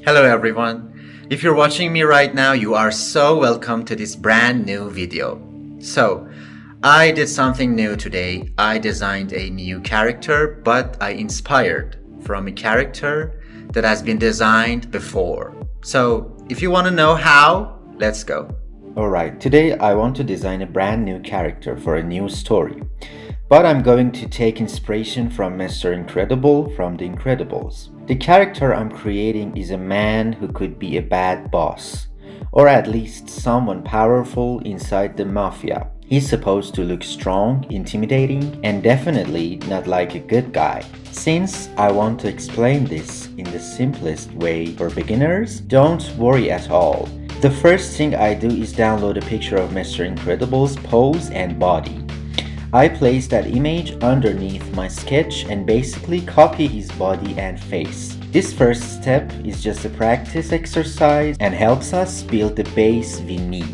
Hello everyone. If you're watching me right now, you are so welcome to this brand new video. So, I did something new today. I designed a new character, but I inspired from a character that has been designed before. So, if you want to know how, let's go. Alright, today I want to design a brand new character for a new story. But I'm going to take inspiration from Mr. Incredible from The Incredibles. The character I'm creating is a man who could be a bad boss, or at least someone powerful inside the mafia. He's supposed to look strong, intimidating, and definitely not like a good guy. Since I want to explain this in the simplest way for beginners, don't worry at all. The first thing I do is download a picture of Mr. Incredible's pose and body. I place that image underneath my sketch and basically copy his body and face. This first step is just a practice exercise and helps us build the base we need.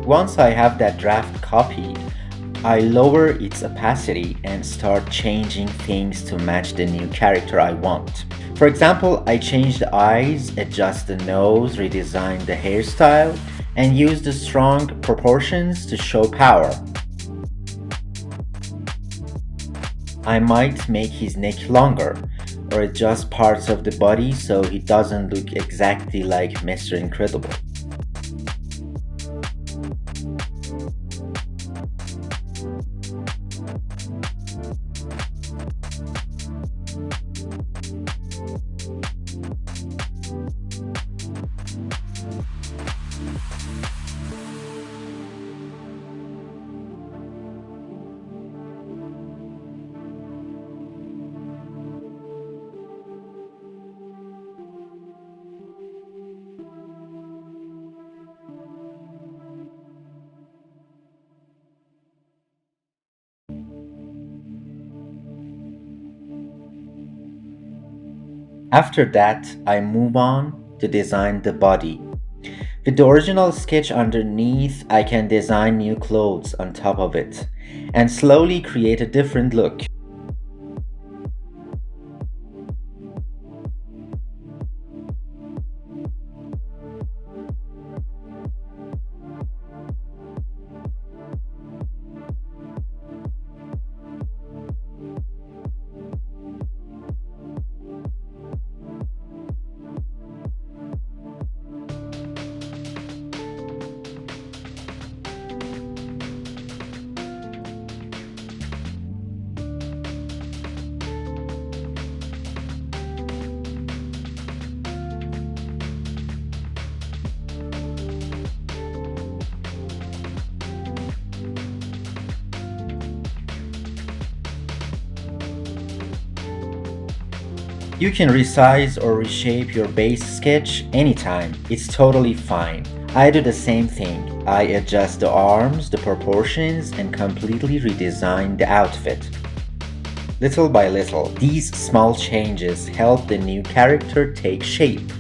Once I have that draft copied, I lower its opacity and start changing things to match the new character I want. For example, I change the eyes, adjust the nose, redesign the hairstyle, and use the strong proportions to show power. I might make his neck longer, or adjust parts of the body so he doesn't look exactly like Mr. Incredible. After that, I move on to design the body. With the original sketch underneath, I can design new clothes on top of it and slowly create a different look. You can resize or reshape your base sketch anytime, it's totally fine. I do the same thing. I adjust the arms, the proportions, and completely redesign the outfit. Little by little, these small changes help the new character take shape.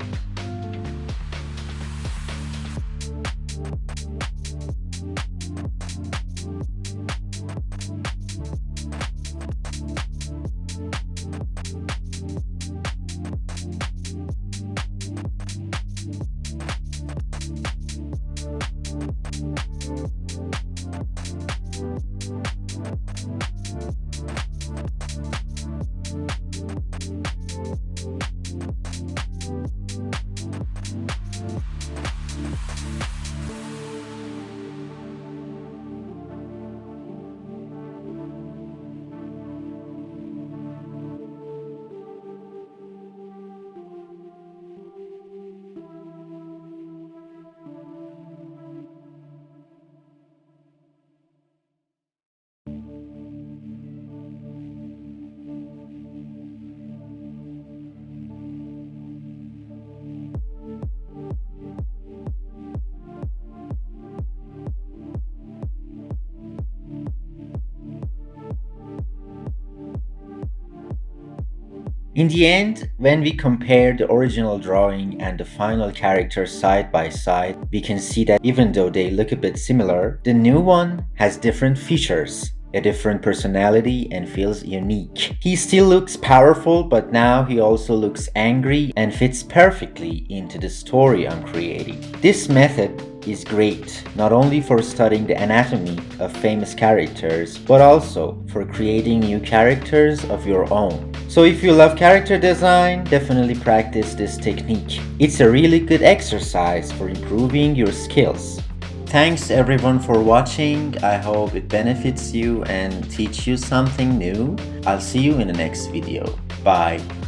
In the end, when we compare the original drawing and the final character side by side, we can see that even though they look a bit similar, the new one has different features. a different personality, and feels unique. He still looks powerful, but now he also looks angry and fits perfectly into the story I'm creating. This method is great, not only for studying the anatomy of famous characters, but also for creating new characters of your own. So if you love character design, definitely practice this technique. It's a really good exercise for improving your skills. Thanks everyone for watching. I hope it benefits you and teach you something new. I'll see you in the next video. Bye.